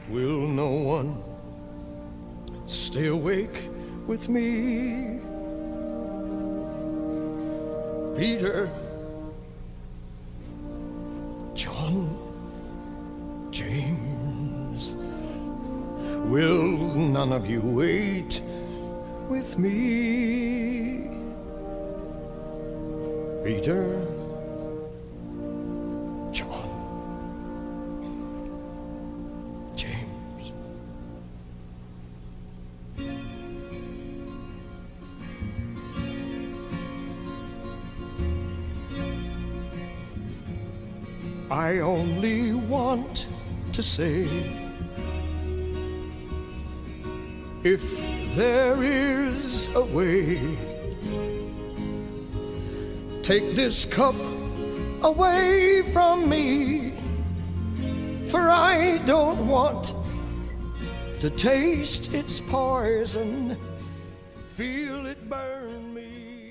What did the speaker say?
Will no one stay awake with me? Peter, John, James, will none of you wait with me? Peter, John, James. I only want to say, if there is a way, take this cup away from me, for I don't want to taste its poison, feel it burn me.